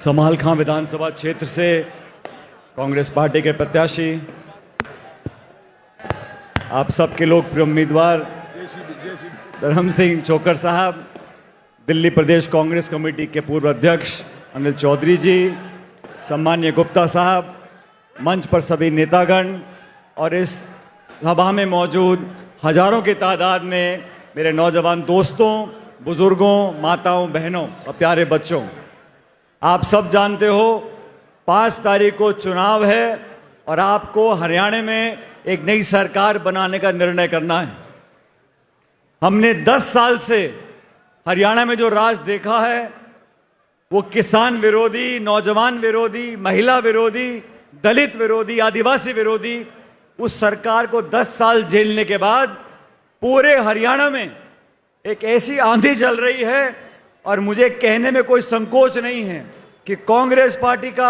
समालखां विधानसभा क्षेत्र से कांग्रेस पार्टी के प्रत्याशी, आप सबके लोकप्रिय उम्मीदवार धर्म सिंह छोकर साहब, दिल्ली प्रदेश कांग्रेस कमेटी के पूर्व अध्यक्ष अनिल चौधरी जी, सम्मान्य गुप्ता साहब, मंच पर सभी नेतागण और इस सभा में मौजूद हजारों की तादाद में मेरे नौजवान दोस्तों, बुजुर्गों, माताओं, बहनों और प्यारे बच्चों, आप सब जानते हो 5 तारीख को चुनाव है और आपको हरियाणा में एक नई सरकार बनाने का निर्णय करना है। हमने 10 साल से हरियाणा में जो राज देखा है वो किसान विरोधी, नौजवान विरोधी, महिला विरोधी, दलित विरोधी, आदिवासी विरोधी, उस सरकार को 10 साल झेलने के बाद पूरे हरियाणा में एक ऐसी आंधी चल रही है और मुझे कहने में कोई संकोच नहीं है कि कांग्रेस पार्टी का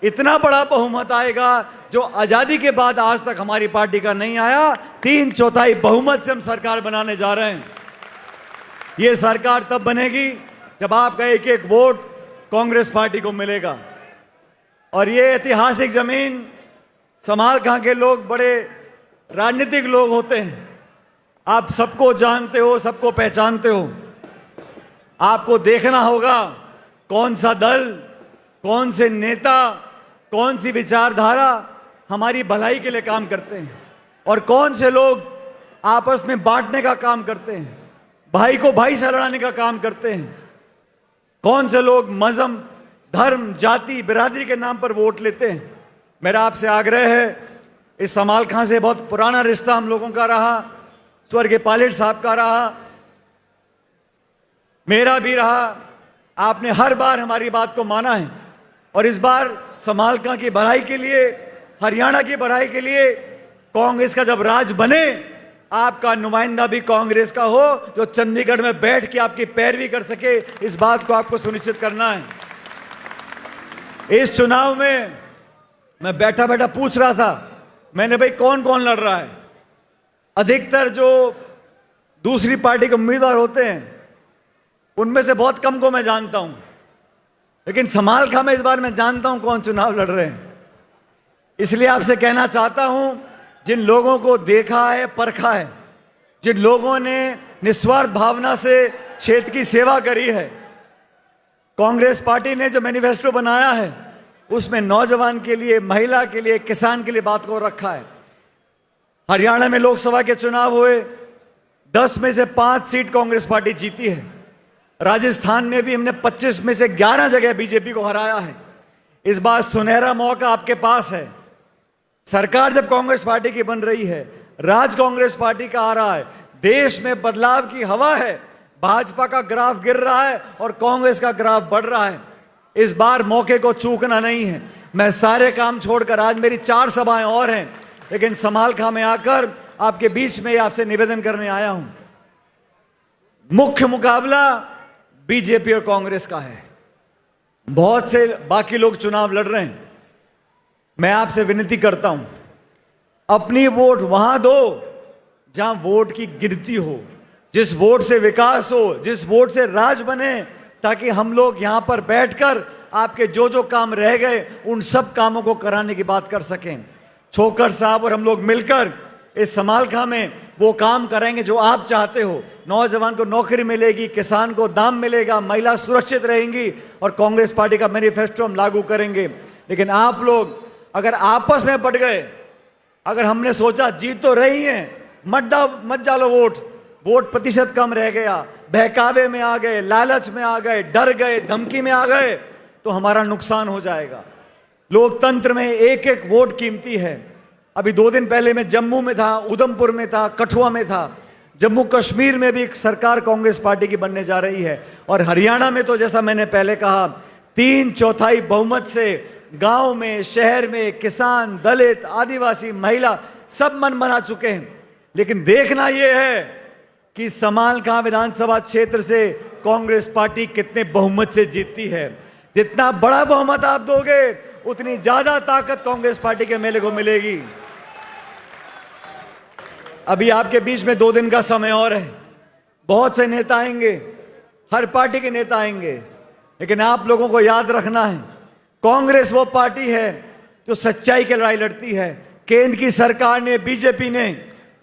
इतना बड़ा बहुमत आएगा जो आजादी के बाद आज तक हमारी पार्टी का नहीं आया। 3/4 बहुमत से हम सरकार बनाने जा रहे हैं। ये सरकार तब बनेगी जब आपका एक एक वोट कांग्रेस पार्टी को मिलेगा। और ये ऐतिहासिक जमीन, समालखां के लोग बड़े राजनीतिक लोग होते हैं, आप सबको जानते हो, सबको पहचानते हो। आपको देखना होगा कौन सा दल, कौन से नेता, कौन सी विचारधारा हमारी भलाई के लिए काम करते हैं और कौन से लोग आपस में बांटने का काम करते हैं, भाई को भाई से लड़ाने का काम करते हैं, कौन से लोग मजहब, धर्म, जाति, बिरादरी के नाम पर वोट लेते हैं। मेरा आपसे आग्रह है, इस समालखां से बहुत पुराना रिश्ता हम लोगों का रहा, स्वर्गीय पायलट साहब का रहा, मेरा भी रहा। आपने हर बार हमारी बात को माना है और इस बार समालखां की भलाई के लिए, हरियाणा की भलाई के लिए कांग्रेस का जब राज बने, आपका नुमाइंदा भी कांग्रेस का हो जो चंडीगढ़ में बैठ के आपकी पैरवी कर सके। इस बात को आपको सुनिश्चित करना है। इस चुनाव में मैं बैठा बैठा पूछ रहा था, मैंने भाई कौन कौन लड़ रहा है। अधिकतर जो दूसरी पार्टी के उम्मीदवार होते हैं उनमें से बहुत कम को मैं जानता हूं, लेकिन समालखां में इस बार मैं जानता हूं कौन चुनाव लड़ रहे हैं। इसलिए आपसे कहना चाहता हूं, जिन लोगों को देखा है, परखा है, जिन लोगों ने निस्वार्थ भावना से क्षेत्र की सेवा करी है, कांग्रेस पार्टी ने जो मैनिफेस्टो बनाया है उसमें नौजवान के लिए, महिला के लिए, किसान के लिए बात को रखा है। हरियाणा में लोकसभा के चुनाव हुए, 10 में से 5 सीट कांग्रेस पार्टी जीती है। राजस्थान में भी हमने 25 में से 11 जगह बीजेपी को हराया है। इस बार सुनहरा मौका आपके पास है। सरकार जब कांग्रेस पार्टी की बन रही है, राज कांग्रेस पार्टी का आ रहा है, देश में बदलाव की हवा है, भाजपा का ग्राफ गिर रहा है और कांग्रेस का ग्राफ बढ़ रहा है। इस बार मौके को चूकना नहीं है। मैं सारे काम छोड़कर, आज मेरी 4 सभाएं और हैं, लेकिन समालखां में आकर आपके बीच में आपसे निवेदन करने आया हूं। मुख्य मुकाबला बीजेपी और कांग्रेस का है। बहुत से बाकी लोग चुनाव लड़ रहे हैं। मैं आपसे विनती करता हूं, अपनी वोट वहां दो जहां वोट की गिनती हो, जिस वोट से विकास हो, जिस वोट से राज बने, ताकि हम लोग यहां पर बैठकर आपके जो जो काम रह गए उन सब कामों को कराने की बात कर सकें। छोकर साहब और हम लोग मिलकर इस समालखां में वो काम करेंगे जो आप चाहते हो। नौजवान को नौकरी मिलेगी, किसान को दाम मिलेगा, महिला सुरक्षित रहेंगी और कांग्रेस पार्टी का मैनिफेस्टो हम लागू करेंगे। लेकिन आप लोग अगर आपस में बढ़ गए, अगर हमने सोचा जीत तो रही है, मत डालो वोट प्रतिशत कम रह गया, बहकावे में आ गए, लालच में आ गए, डर गए, धमकी में आ गए, तो हमारा नुकसान हो जाएगा। लोकतंत्र में एक एक वोट कीमती है। अभी 2 दिन पहले मैं जम्मू में था, उधमपुर में था, कठुआ में था। जम्मू कश्मीर में भी एक सरकार कांग्रेस पार्टी की बनने जा रही है और हरियाणा में तो जैसा मैंने पहले कहा, 3/4 बहुमत से गांव में, शहर में किसान, दलित, आदिवासी, महिला सब मन बना चुके हैं। लेकिन देखना यह है कि समालखां विधानसभा क्षेत्र से कांग्रेस पार्टी कितने बहुमत से जीतती है। जितना बड़ा बहुमत आप दोगे उतनी ज्यादा ताकत कांग्रेस पार्टी के मेले को मिलेगी। अभी आपके बीच में 2 दिन का समय और है। बहुत से नेता आएंगे, हर पार्टी के नेता आएंगे, लेकिन आप लोगों को याद रखना है कांग्रेस वो पार्टी है जो सच्चाई की लड़ाई लड़ती है। केंद्र की सरकार ने, बीजेपी ने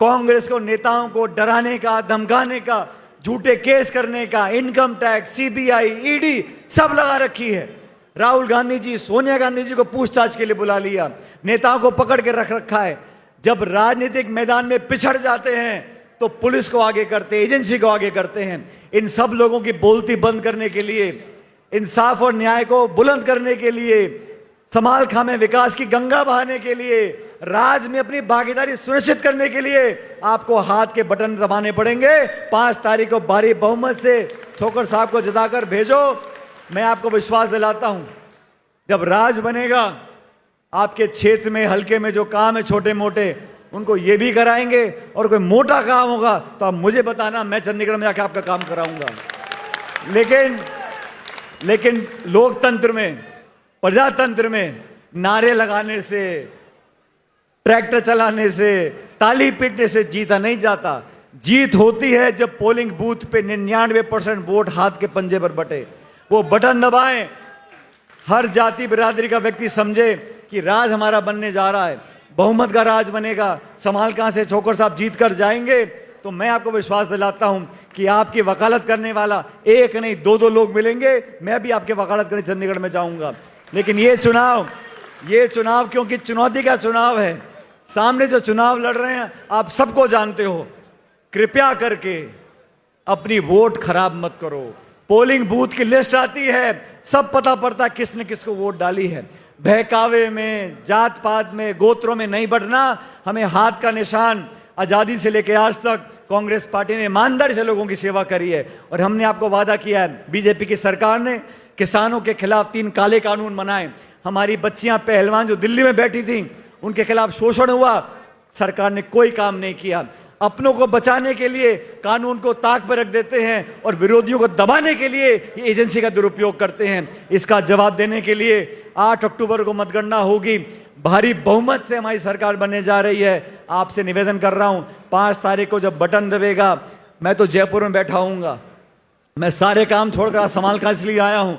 कांग्रेस को, नेताओं को डराने का, धमकाने का, झूठे केस करने का, इनकम टैक्स, सीबीआई, ईडी सब लगा रखी है। राहुल गांधी जी, सोनिया गांधी जी को पूछताछ के लिए बुला लिया, नेताओं को पकड़ के रख रखा है। जब राजनीतिक मैदान में पिछड़ जाते हैं तो पुलिस को आगे करते, एजेंसी को आगे करते हैं। इन सब लोगों की बोलती बंद करने के लिए, इंसाफ और न्याय को बुलंद करने के लिए, समालखा में विकास की गंगा बहाने के लिए, राज में अपनी भागीदारी सुनिश्चित करने के लिए आपको हाथ के बटन दबाने पड़ेंगे। 5 तारीख को भारी बहुमत से छोकर साहब को जिताकर भेजो। मैं आपको विश्वास दिलाता हूं, जब राज बनेगा, आपके क्षेत्र में, हल्के में जो काम है छोटे मोटे, उनको ये भी कराएंगे। और कोई मोटा काम होगा तो आप मुझे बताना, मैं चंडीगढ़ में जाकर आपका काम कराऊंगा। लेकिन लोकतंत्र में, प्रजातंत्र में नारे लगाने से, ट्रैक्टर चलाने से, ताली पीटने से जीता नहीं जाता। जीत होती है जब पोलिंग बूथ पे 99% वोट हाथ के पंजे पर बटे। वो बटन दबाएं, हर जाति बिरादरी का व्यक्ति समझे कि राज हमारा बनने जा रहा है, बहुमत का राज बनेगा, समालखा से छोकर साहब जीत कर जाएंगे। तो मैं आपको विश्वास दिलाता हूं कि आपकी वकालत करने वाला एक नहीं 2-2 लोग मिलेंगे। मैं भी आपकी वकालत करने चंडीगढ़ में जाऊंगा। लेकिन ये चुनाव क्योंकि चुनौती का चुनाव है, सामने जो चुनाव लड़ रहे हैं आप सबको जानते हो। कृपया करके अपनी वोट खराब मत करो। पोलिंग बूथ की लिस्ट आती है, सब पता पड़ता किसने किसको वोट डाली है। बहकावे में, जात पात में, गोत्रों में नहीं बढ़ना। हमें हाथ का निशान, आजादी से लेकर आज तक कांग्रेस पार्टी ने ईमानदारी से लोगों की सेवा करी है। और हमने आपको वादा किया है, बीजेपी की सरकार ने किसानों के खिलाफ 3 काले कानून बनाए। हमारी बच्चियां पहलवान जो दिल्ली में बैठी थी, उनके खिलाफ शोषण हुआ, सरकार ने कोई काम नहीं किया। अपनों को बचाने के लिए कानून को ताक पर रख देते हैं और विरोधियों को दबाने के लिए ये एजेंसी का दुरुपयोग करते हैं। इसका जवाब देने के लिए 8 अक्टूबर को मतगणना होगी। भारी बहुमत से हमारी सरकार बनने जा रही है। आपसे निवेदन कर रहा हूं, 5 तारीख को जब बटन दबेगा, मैं तो जयपुर में बैठा हूंगा। मैं सारे काम छोड़कर समालखा इसलिए आया हूं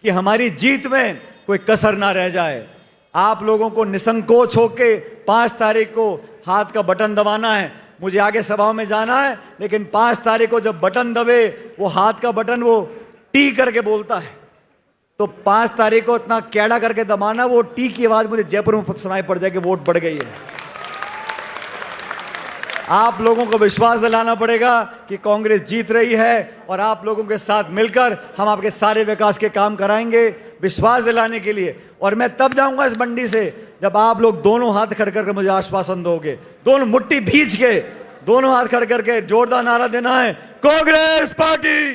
कि हमारी जीत में कोई कसर ना रह जाए। आप लोगों को निसंकोच होके 5 तारीख को हाथ का बटन दबाना है। मुझे आगे सभाओं में जाना है, लेकिन 5 तारीख को जब बटन दबे, वो हाथ का बटन वो टी करके बोलता है, तो 5 तारीख को इतना कैड़ा करके दबाना, वो टी की आवाज मुझे जयपुर में सुनाई पड़ जाए कि वोट बढ़ गई है। आप लोगों को विश्वास दिलाना पड़ेगा कि कांग्रेस जीत रही है और आप लोगों के साथ मिलकर हम आपके सारे विकास के काम कराएंगे, विश्वास दिलाने के लिए। और मैं तब जाऊंगा इस मंडी से जब आप लोग दोनों हाथ खड़ करके मुझे आश्वासन दोगे, दोनों मुट्ठी भींच के, दोनों हाथ खड़ करके जोरदार नारा देना है, कांग्रेस पार्टी